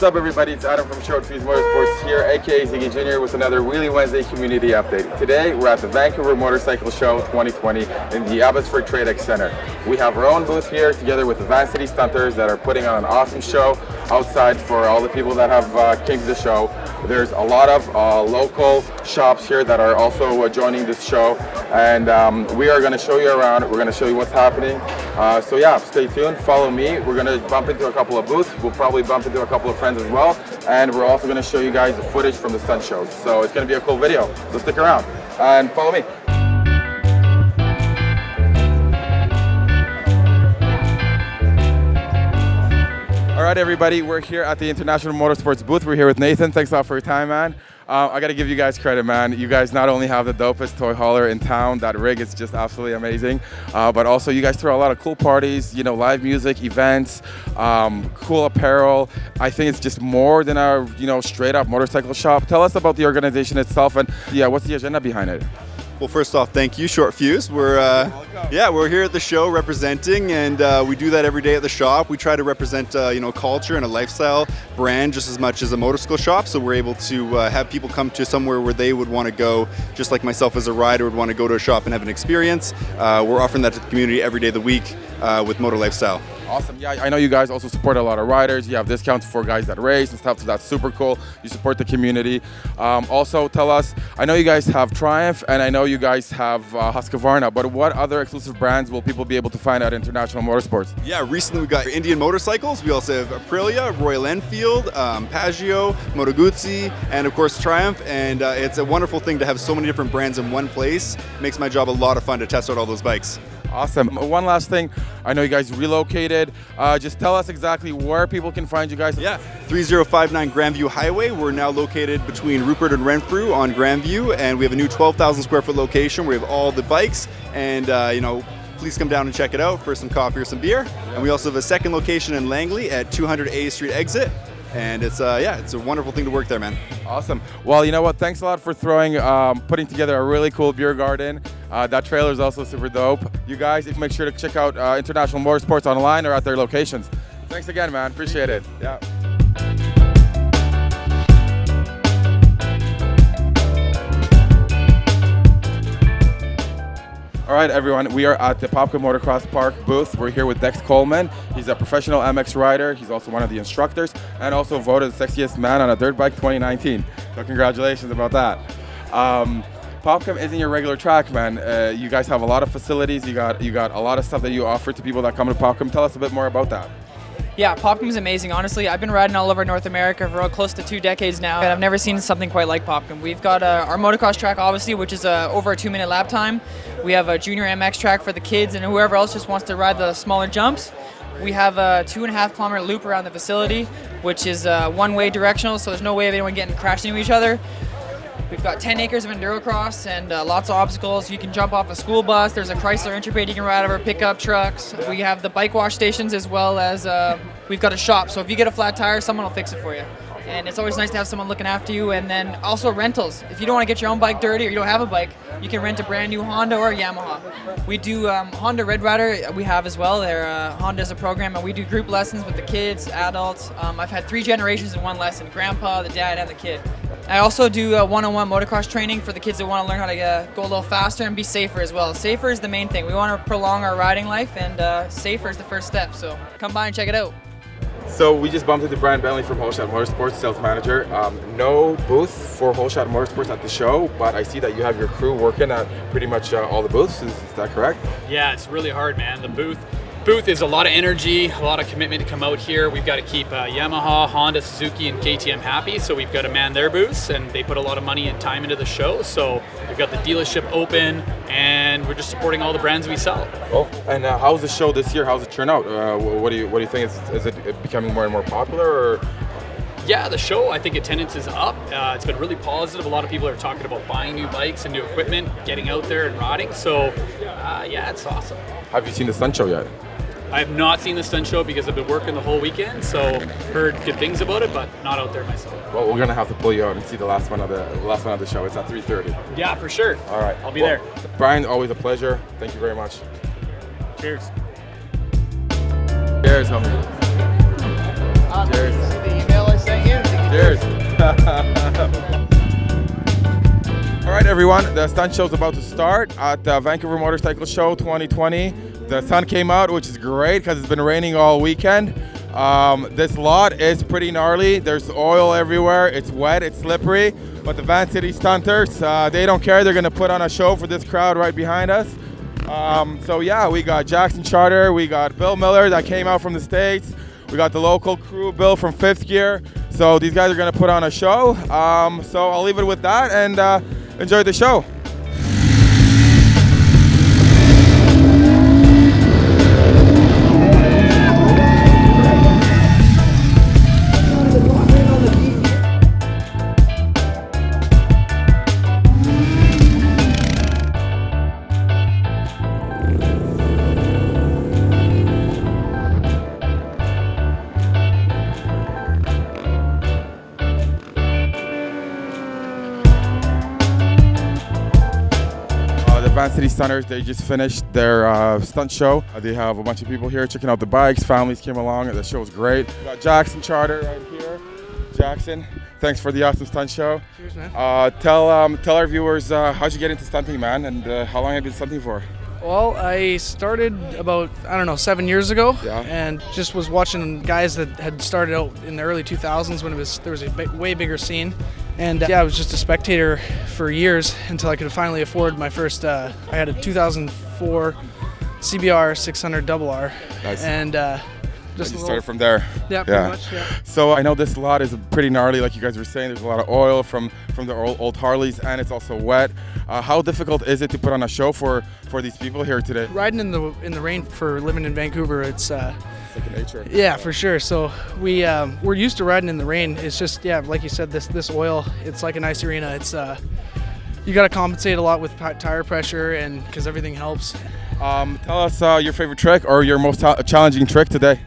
up, everybody? It's Adam from Holeshot Motorsports here, aka Ziggy Jr. with another Wheelie Wednesday community update. Today, we're at the Vancouver Motorcycle Show 2020 in the Abbotsford TradeX Center. We have our own booth here together with the City Stunters that are putting on an awesome show outside for all the people that have came to the show. There's a lot of local shops here that are also joining this show, and we are going to show you around. We're going to show you what's happening. So yeah, stay tuned, follow me. We're going to bump into a couple of booths. We'll probably bump into a couple of friends as well, and we're also going to show you guys the footage from the stunt shows. So it's going to be a cool video, so stick around and follow me. All right, everybody, we're here at the International Motorsports booth. We're here with Nathen. Thanks a lot for your time, man. I got to give you guys credit, man. You guys not only have the dopest toy hauler in town, that rig is just absolutely amazing, but also you guys throw a lot of cool parties, you know, live music, events, cool apparel. I think it's just more than a, you know, straight up motorcycle shop. Tell us about the organization itself and yeah, what's the agenda behind it? Well, first off, thank you, Short Fuse. We're here at the show representing, and we do that every day at the shop. We try to represent you know, culture and a lifestyle brand just as much as a motorcycle shop. So we're able to have people come to somewhere where they would want to go, just like myself as a rider would want to go to a shop and have an experience. We're offering that to the community every day of the week with Motor Lifestyle. Awesome. Yeah, I know you guys also support a lot of riders. You have discounts for guys that race and stuff, so that's super cool. You support the community. Also, tell us, I know you guys have Triumph, and I know you guys have Husqvarna, but what other exclusive brands will people be able to find at International Motorsports? Yeah, recently we got Indian motorcycles. We also have Aprilia, Royal Enfield, Piaggio, Moto Guzzi, and of course Triumph. And it's a wonderful thing to have so many different brands in one place. It makes my job a lot of fun to test out all those bikes. Awesome. One last thing, I know you guys relocated. Just tell us exactly where people can find you guys. Yeah, 3059 Grandview Highway. We're now located between Rupert and Renfrew on Grandview, and we have a new 12,000 square foot location where we have all the bikes, and you know, please come down and check it out for some coffee or some beer. Yeah. And we also have a second location in Langley at 200 A Street exit. And it's it's a wonderful thing to work there, man. Awesome. Well, you know what? Thanks a lot for putting together a really cool beer garden. That trailer is also super dope. You guys, make sure to check out International Motorsports online or at their locations. Thanks again, man. Appreciate it. Yeah. All right, everyone, we are at the Popkum Motorpark booth. We're here with Dex Coleman. He's a professional MX rider. He's also one of the instructors and also voted the sexiest man on a dirt bike 2019. So congratulations about that. Popkum isn't your regular track, man. You guys have a lot of facilities. You got a lot of stuff that you offer to people that come to Popkum. Tell us a bit more about that. Yeah, Popkum's amazing. Honestly, I've been riding all over North America for close to 2 decades now, and I've never seen something quite like Popkum. We've got our motocross track, obviously, which is over a 2-minute lap time. We have a junior MX track for the kids and whoever else just wants to ride the smaller jumps. We have a 2.5 kilometer loop around the facility, which is one-way directional, so there's no way of anyone getting crashed into each other. We've got 10 acres of endurocross and lots of obstacles. You can jump off a school bus. There's a Chrysler Interpade you can ride over, pickup trucks. We have the bike wash stations as well as we've got a shop. So if you get a flat tire, someone will fix it for you. And it's always nice to have someone looking after you. And then also rentals. If you don't want to get your own bike dirty or you don't have a bike, you can rent a brand new Honda or Yamaha. We do Honda Red Rider we have as well. Honda's a program, and we do group lessons with the kids, adults. I've had 3 generations in one lesson, grandpa, the dad, and the kid. I also do one-on-one motocross training for the kids that want to learn how to go a little faster and be safer as well. Safer is the main thing. We want to prolong our riding life, and safer is the first step. So come by and check it out. So we just bumped into Brian Bentley from Holeshot Motorsports, sales manager. No booth for Holeshot Motorsports at the show, but I see that you have your crew working at pretty much all the booths. Is that correct? Yeah, it's really hard, man. The booth is a lot of energy, a lot of commitment to come out here. We've got to keep Yamaha, Honda, Suzuki, and KTM happy, so we've got to man their booths, and they put a lot of money and time into the show. So we've got the dealership open, and we're just supporting all the brands we sell. Oh, and how's the show this year? How's it turn out? What do you think? Is it becoming more and more popular? Or? Yeah, the show, I think attendance is up. It's been really positive. A lot of people are talking about buying new bikes and new equipment, getting out there and riding. So yeah, it's awesome. Have you seen the Stunt show yet? I have not seen the Stunt show because I've been working the whole weekend, so heard good things about it, but not out there myself. Well, we're gonna have to pull you out and see the last one of the show. It's at 3:30. Yeah, for sure. All right, I'll be there. Brian, always a pleasure. Thank you very much. Cheers. Cheers, homie. Cheers. See the email I sent Cheers. All right, everyone, the stunt show's about to start at the Vancouver Motorcycle Show 2020. The sun came out, which is great because it's been raining all weekend. This lot is pretty gnarly. There's oil everywhere. It's wet, it's slippery, but the City Stunters, they don't care. They're gonna put on a show for this crowd right behind us. So yeah, we got Jackson Charter, we got Bill Miller that came out from the States. We got the local crew, Bill from Fifth Gear. So these guys are gonna put on a show. So I'll leave it with that and enjoy the show. City Stunters, they just finished their stunt show. They have a bunch of people here checking out the bikes. Families came along. The show was great. We got Jackson Charter right here. Jackson, thanks for the awesome stunt show. Cheers, man. Tell our viewers how'd you get into stunting, man, and how long have you been stunting for? Well, I started about, 7 years ago, Yeah. and just was watching guys that had started out in the early 2000s when there was a way bigger scene. And I was just a spectator for years until I could finally afford my first, I had a 2004 CBR 600 RR. Nice. And just You started from there. Yeah, pretty much, yeah. So I know this lot is pretty gnarly, like you guys were saying. There's a lot of oil from the old Harleys, and it's also wet. How difficult is it to put on a show for these people here today? Riding in the rain for living in Vancouver, it's Second nature. yeah, for sure. So we're used to riding in the rain. It's just, yeah, like you said, this oil, it's like an ice arena. It's you got to compensate a lot with tire pressure, and because everything helps. Tell us your favorite trick or your most challenging trick today.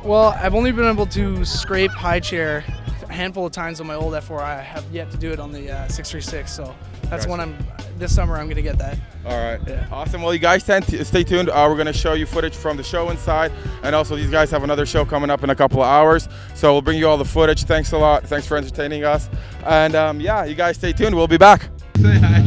Well, I've only been able to scrape high chair a handful of times on my old F4. I have yet to do it on the 636. So that's Gotcha. when this summer I'm gonna get that. All right. Yeah. Awesome. Well, you guys stay tuned. We're going to show you footage from the show inside. And also, these guys have another show coming up in a couple of hours. So we'll bring you all the footage. Thanks a lot. Thanks for entertaining us. And yeah, you guys stay tuned. We'll be back. Say hi.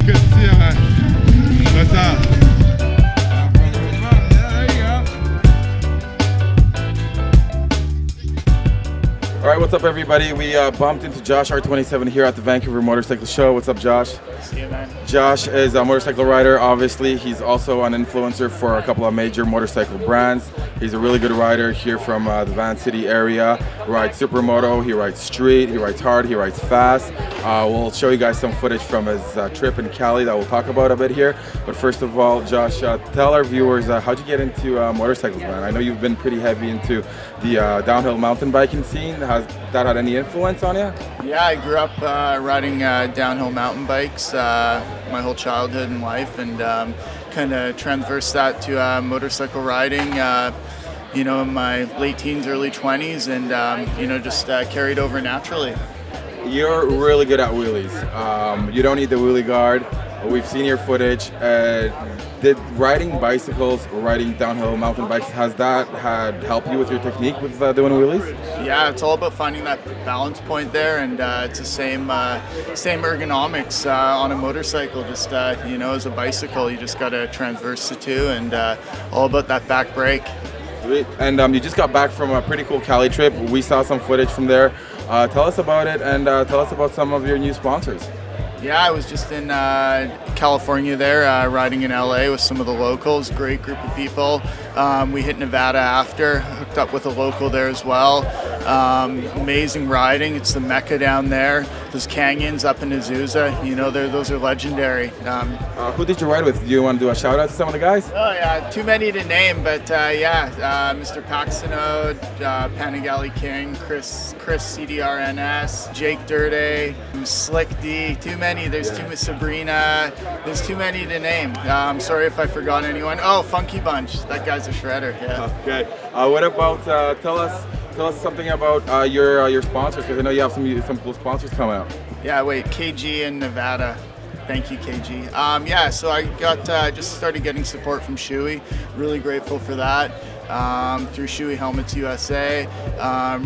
Good to see you, man. What's up? Yeah, there you go. All right, what's up, everybody? We bumped into Josh R27 here at the Vancouver Motorcycle Show. What's up, Josh? See you, man. Josh is a motorcycle rider, obviously. He's also an influencer for a couple of major motorcycle brands. He's a really good rider here from the Van City area. He rides supermoto, he rides street, he rides hard, he rides fast. We'll show you guys some footage from his trip in Cali that we'll talk about a bit here. But first of all, Josh, tell our viewers, how'd you get into motorcycles, man? I know you've been pretty heavy into the downhill mountain biking scene. Has that had any influence on you? Yeah, I grew up riding downhill mountain bikes my whole childhood and life, and kind of transversed that to motorcycle riding, in my late teens, early 20s, and, just carried over naturally. You're really good at wheelies. You don't need the wheelie guard. We've seen your footage. Did riding bicycles or riding downhill mountain bikes, has that had helped you with your technique with doing wheelies? Yeah, it's all about finding that balance point there, and it's the same ergonomics on a motorcycle. Just as a bicycle, you just got to transverse the two, and all about that back brake. Sweet. And you just got back from a pretty cool Cali trip. We saw some footage from there. Tell us about it, and tell us about some of your new sponsors. Yeah, I was just in California there, riding in LA with some of the locals. Great group of people. We hit Nevada after, hooked up with a local there as well. Amazing riding. It's the Mecca down there. those canyons up in Azusa, you know, those are legendary. Who did you ride with? Do you want to do a shout out to some of the guys? Oh yeah, too many to name, but Mr. Paxtonode, Panigale King, Chris CDRNS, Jake Durday, Slick D, too many. There's too many. Sabrina. There's too many to name. Sorry if I forgot anyone. Oh, Funky Bunch. That guy's a shredder. Yeah. Okay. What about tell us something about your sponsors, because I know you have some cool sponsors coming up. Yeah. Wait. KG in Nevada. Thank you, KG. So I got just started getting support from Shoei. Really grateful for that. Through Shoei Helmets USA,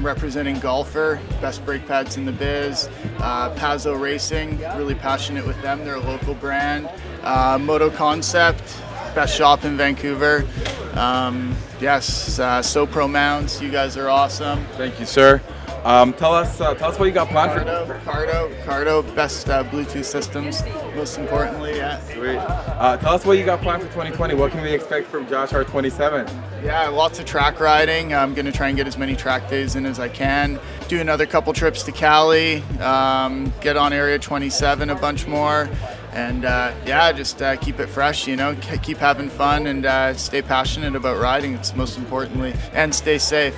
representing Golfer, best brake pads in the biz. Pazzo Racing, really passionate with them. They're a local brand. Moto Concept, best shop in Vancouver. Sopro Mounts, you guys are awesome. Thank you, sir. Tell us what you got planned for. Cardo, best Bluetooth systems, most importantly. Yeah. Sweet. Tell us what you got planned for 2020. What can we expect from Josh R27? Yeah, lots of track riding. I'm going to try and get as many track days in as I can. Do another couple trips to Cali. Get on Area 27 a bunch more. And just keep it fresh, you know, keep having fun and stay passionate about riding. It's most importantly, and stay safe.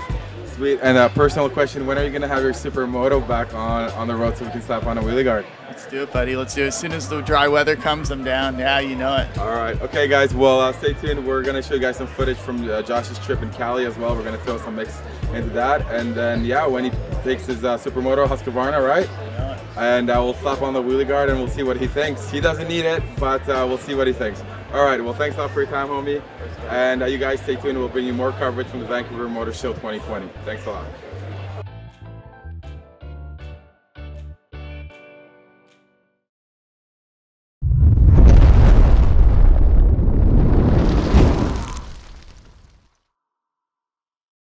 Sweet. And a personal question, when are you going to have your Supermoto back on the road so we can slap on a wheelie guard? Let's do it, buddy. Let's do it. As soon as the dry weather comes, I'm down. Yeah, you know it. All right. Okay, guys. Well, stay tuned. We're going to show you guys some footage from Josh's trip in Cali as well. We're going to throw some mix into that. And then, when he takes his Supermoto Husqvarna, right? And we'll slap on the wheelie guard and we'll see what he thinks. He doesn't need it, but we'll see what he thinks. All right. Well, thanks a lot for your time, homie. And you guys stay tuned. We'll bring you more coverage from the Vancouver Motor Show 2020. Thanks a lot.